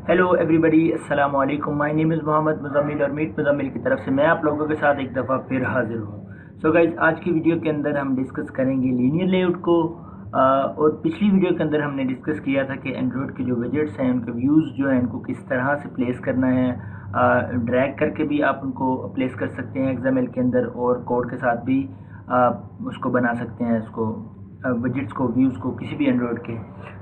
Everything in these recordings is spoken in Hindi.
हेलो एवरीबॉडी, अस्सलाम वालेकुम। My name is Mohammad Muzammil और मीट मुज़म्मिल की तरफ से मैं आप लोगों के साथ एक दफ़ा फिर हाज़िर हूँ। सो गाइज़, आज की वीडियो के अंदर हम डिस्कस करेंगे लीनियर लेआउट को। और पिछली वीडियो के अंदर हमने डिस्कस किया था कि एंड्रॉयड के जो विजेट्स हैं उनके व्यूज़ जो हैं उनको किस तरह से प्लेस करना है। ड्रैग करके भी आप उनको प्लेस कर सकते हैं XML के अंदर, और कोड के साथ भी उसको बना सकते हैं, उसको विजेट्स को, व्यूज़ को, किसी भी एंड्रॉयड के।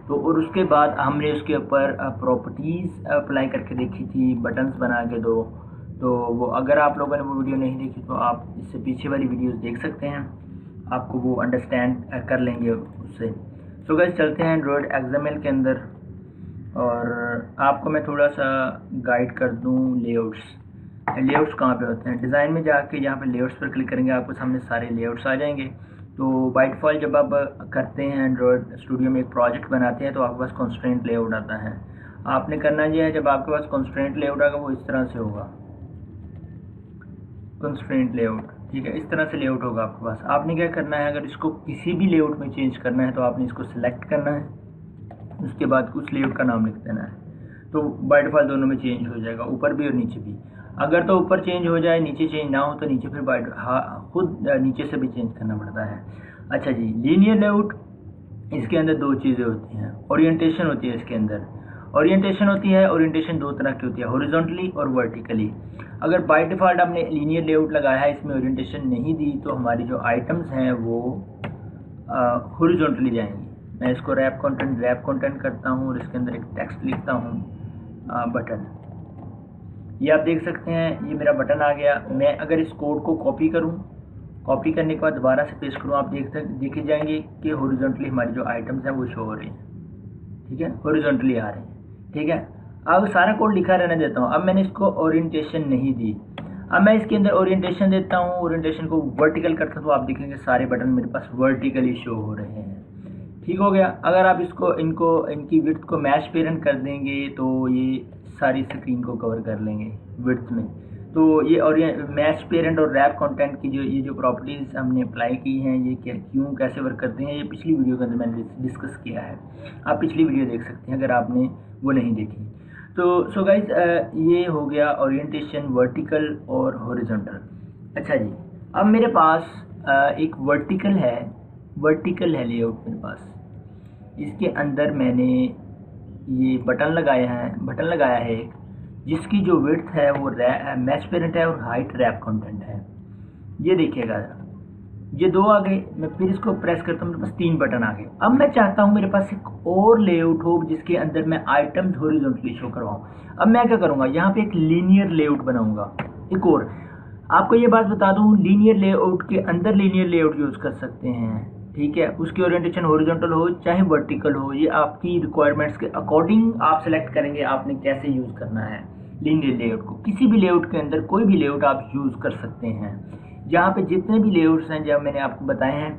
तो और उसके बाद हमने उसके ऊपर प्रॉपर्टीज़ अप्लाई करके देखी थी, बटन्स बना के दो। तो वो अगर आप लोगों ने वो वीडियो नहीं देखी तो आप इससे पीछे वाली वीडियोस देख सकते हैं, आपको वो अंडरस्टैंड कर लेंगे उससे। सो गाइस, चलते हैं एंड्रॉयड XML के अंदर और आपको मैं थोड़ा सा गाइड कर दूँ। लेआउट्स कहाँ पे होते हैं? डिज़ाइन में जाके यहाँ पे लेआउट्स पर क्लिक करेंगे, आपको सामने सारे लेआउट्स आ जाएंगे। तो बाय डिफ़ॉल्ट जब आप करते हैं एंड्रॉयड स्टूडियो में एक प्रोजेक्ट बनाते हैं तो आपके पास कंस्ट्रेंट लेआउट आता है। आपने करना ये है, जब आपके पास कंस्ट्रेंट लेआउट आएगा वो इस तरह से होगा, कंस्ट्रेंट लेआउट। ठीक है, इस तरह से लेआउट होगा आपके पास। आपने क्या करना है, अगर इसको किसी भी लेआउट में चेंज करना है तो आपने इसको सिलेक्ट करना है, उसके बाद उस लेआउट का नाम लिख देना है। तो बाय डिफ़ॉल्ट दोनों में चेंज हो जाएगा, ऊपर भी और नीचे भी। अगर तो ऊपर चेंज हो जाए, नीचे चेंज ना हो तो नीचे फिर खुद नीचे से भी चेंज करना पड़ता है। अच्छा जी, लीनियर लेआउट, इसके अंदर दो चीज़ें होती हैं। ओरिएंटेशन होती है इसके अंदर, ओरिएंटेशन होती है। ओरिएंटेशन दो तरह की होती है, हॉरिजॉन्टली और वर्टिकली। अगर बाय डिफ़ॉल्ट आपने लीनियर लेआउट लगाया है, इसमें ओरिएंटेशन नहीं दी, तो हमारी जो आइटम्स हैं वो हॉरिजॉन्टली जाएंगी। मैं इसको रैप कंटेंट करता हूँ और इसके अंदर एक टेक्स्ट लिखता हूँ, बटन। ये आप देख सकते हैं, ये मेरा बटन आ गया। मैं अगर इस कोड को कॉपी करूँ, कॉपी करने के बाद दोबारा से पेस्ट करूँ, आप देखे जाएंगे कि हॉरिजॉन्टली हमारी जो आइटम्स हैं वो शो हो रही हैं। ठीक है, हॉरिजॉन्टली आ रहे हैं। ठीक है, अब सारा कोड लिखा रहने देता हूँ। अब मैंने इसको ओरिएंटेशन नहीं दी, अब मैं इसके अंदर ओरिएंटेशन देता हूँ। ओरिएंटेशन को वर्टिकल करता हूँ तो आप देखेंगे सारे बटन मेरे पास वर्टिकली शो हो रहे हैं। ठीक हो गया। अगर आप इनकी विड्थ को मैच पेरेंट कर देंगे तो ये सारी स्क्रीन को कवर कर लेंगे विड्थ में। तो ये और ये मैच पेरेंट और रैप कंटेंट की जो प्रॉपर्टीज़ हमने अप्लाई की हैं, ये कैसे वर्क करते हैं, ये पिछली वीडियो के अंदर मैंने डिस्कस किया है। आप पिछली वीडियो देख सकते हैं अगर आपने वो नहीं देखी। तो सो गाइज, ये हो गया ओरिएंटेशन, वर्टिकल और हॉरिजॉन्टल। अच्छा जी, अब मेरे पास एक वर्टिकल है लेआउट मेरे पास। इसके अंदर मैंने ये बटन लगाया है एक, जिसकी जो विड्थ है वो मैच पेरेंट है और हाइट रैप कंटेंट है। ये देखिएगा, ये दो आ गए। मैं फिर इसको प्रेस करता हूँ, मेरे पास 3 बटन आ गए। अब मैं चाहता हूँ मेरे पास एक और लेआउट हो जिसके अंदर मैं आइटम्स हॉरिजॉन्टली शो करवाऊँ। अब मैं क्या करूँगा, यहाँ पे एक लीनियर लेआउट बनाऊँगा। एक और आपको ये बात बता दूँ, लीनियर लेआउट के अंदर लीनियर लेआउट यूज़ कर सकते हैं। ठीक है, उसकी ओरिएंटेशन हॉरिजॉन्टल हो चाहे वर्टिकल हो, ये आपकी रिक्वायरमेंट्स के अकॉर्डिंग आप सेलेक्ट करेंगे आपने कैसे यूज़ करना है लीनियर लेआउट को। किसी भी लेआउट के अंदर कोई भी लेआउट आप यूज़ कर सकते हैं। यहाँ पे जितने भी लेआउट्स हैं, जब मैंने आपको बताए हैं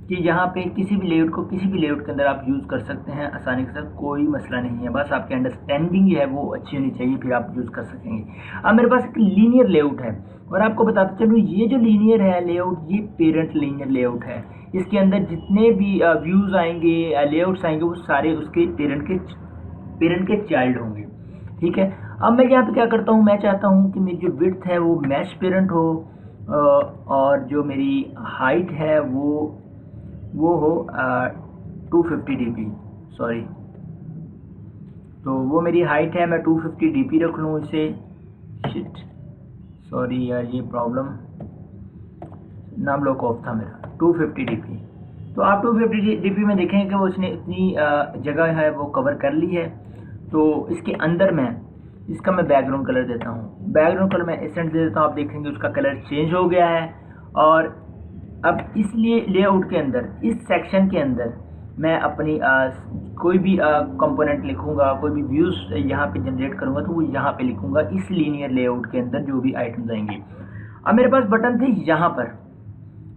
कि यहाँ पे किसी भी लेआउट को किसी भी लेआउट के अंदर आप यूज़ कर सकते हैं आसानी के साथ, कोई मसला नहीं है। बस आपकी अंडरस्टैंडिंग है वो अच्छी होनी चाहिए, फिर आप यूज़ कर सकेंगे। अब मेरे पास एक लीनियर लेआउट है और आपको बताते चलूँ, ये जो लीनियर है लेआउट, ये पेरेंट लीनियर लेआउट है। इसके अंदर जितने भी व्यूज़ आएंगे, लेआउट्स आएंगे, वो सारे उसके पेरेंट के चाइल्ड होंगे। ठीक है, अब मैं यहाँ पे क्या करता हूँ, मैं चाहता हूँ कि मेरी जो विड्थ है वो मैच पेरेंट हो, और जो मेरी हाइट है वो हो 250 dp। सॉरी, तो वो मेरी हाइट है, मैं 250 dp रख लूँ इसे। शिट, सॉरी यार, ये प्रॉब्लम, नाम लॉक ऑफ था मेरा। 250 dp। तो आप 250 dp में देखेंगे कि वो उसने इतनी जगह है वो कवर कर ली है। तो इसके अंदर इसका मैं बैकग्राउंड कलर देता हूँ। बैकग्राउंड कलर मैं एसेंट दे देता हूँ, आप देखेंगे उसका कलर चेंज हो गया है। और अब इसलिए लेआउट के अंदर, इस सेक्शन के अंदर मैं अपनी कोई भी कंपोनेंट लिखूंगा, कोई भी व्यूज़ यहाँ पे जनरेट करूँगा तो वो यहाँ पे लिखूंगा, इस लीनियर लेआउट के अंदर जो भी आइटम्स आएंगे। अब मेरे पास बटन थे यहाँ पर,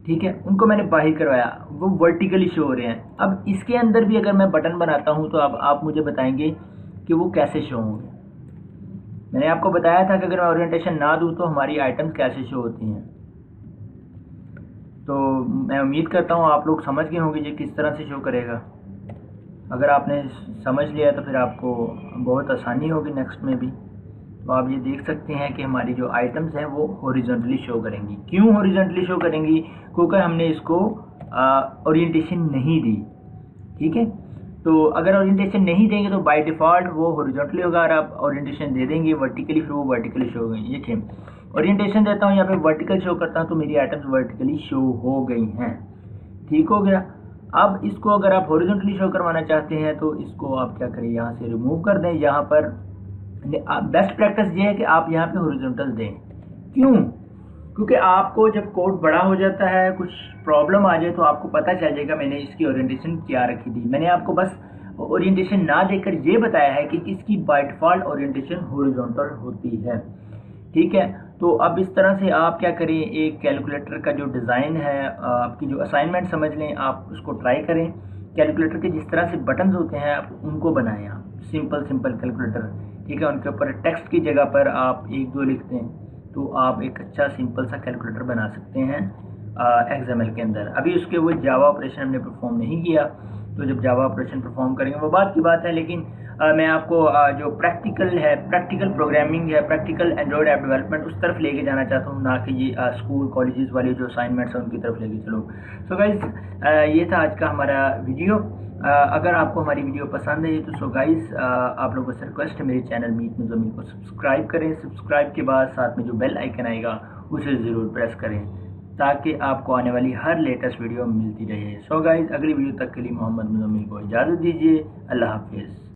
ठीक है, उनको मैंने बाहर करवाया, वो वर्टिकली शो हो रहे हैं। अब इसके अंदर भी अगर मैं बटन बनाता हूँ तो अब आप मुझे बताएंगे कि वो कैसे शो होंगे। मैंने आपको बताया था कि अगर मैं ओरिएंटेशन ना दूँ तो हमारी आइटम्स कैसे शो होती हैं। तो मैं उम्मीद करता हूँ आप लोग समझ गए होंगे ये किस तरह से शो करेगा। अगर आपने समझ लिया तो फिर आपको बहुत आसानी होगी नेक्स्ट में भी। तो आप ये देख सकते हैं कि हमारी जो आइटम्स हैं वो हॉरिजॉन्टली शो करेंगी। क्यों हॉरिजॉन्टली शो करेंगी? क्योंकि हमने इसको ओरिएंटेशन नहीं दी। ठीक है, तो अगर ओरिएंटेशन नहीं देंगे तो बाय डिफ़ॉल्ट वो हॉरिजॉन्टली होगा, और आप ओरिएंटेशन दे देंगे वर्टिकली, फिर वो वर्टिकली शो हो गई। ये देखिए, ओरिएंटेशन देता हूँ यहाँ पे वर्टिकल शो करता हूँ तो मेरी आइटम्स वर्टिकली शो हो गई हैं। ठीक हो गया। अब इसको अगर आप हॉरिजॉन्टली शो करवाना चाहते हैं तो इसको आप क्या करें, यहाँ से रिमूव कर दें। यहाँ पर बेस्ट प्रैक्टिस ये है कि आप यहाँ पे हॉरिजॉन्टल दें। क्यों? क्योंकि आपको जब कोड बड़ा हो जाता है, कुछ प्रॉब्लम आ जाए तो आपको पता चल जाएगा मैंने इसकी ओरिएंटेशन क्या रखी थी। मैंने आपको बस ओरिएंटेशन ना देकर ये बताया है कि इसकी बाय डिफ़ॉल्ट ओरिएंटेशन हॉरिजॉन्टल होती है। ठीक है, तो अब इस तरह से आप क्या करें, एक कैलकुलेटर का जो डिज़ाइन है, आपकी जो असाइनमेंट समझ लें, आप उसको ट्राई करें। कैलकुलेटर के जिस तरह से बटन्स होते हैं आप उनको बनाएं, आप सिंपल कैलकुलेटर। ठीक है, उनके ऊपर टेक्स्ट की जगह पर आप 1-2 लिख दें तो आप एक अच्छा सिंपल सा कैलकुलेटर बना सकते हैं XML के अंदर। अभी उसके वो जावा ऑपरेशन हमने परफॉर्म नहीं किया, तो जब जावा ऑपरेशन परफॉर्म करेंगे वो बात की बात है। लेकिन मैं आपको जो प्रैक्टिकल है, प्रैक्टिकल प्रोग्रामिंग है, प्रैक्टिकल एंड्रॉयड ऐप डेवलपमेंट उस तरफ लेके जाना चाहता हूँ, ना कि ये स्कूल कॉलेजेस वाले जो असाइनमेंट्स हैं उनकी तरफ लेके चलो। सो गाइज ये था आज का हमारा वीडियो। अगर आपको हमारी वीडियो पसंद है तो गाइज आप लोगों से रिक्वेस्ट है, मेरे चैनल मीत मुज़म्मिल को सब्सक्राइब करें। सब्सक्राइब के बाद साथ में जो बेल आइकन आएगा उसे ज़रूर प्रेस करें ताकि आपको आने वाली हर लेटेस्ट वीडियो मिलती रहे। सो गाइज अगली वीडियो तक के लिए मोहम्मद मुज़म्मिल को इजाज़त दीजिए। अल्लाह हाफिज़।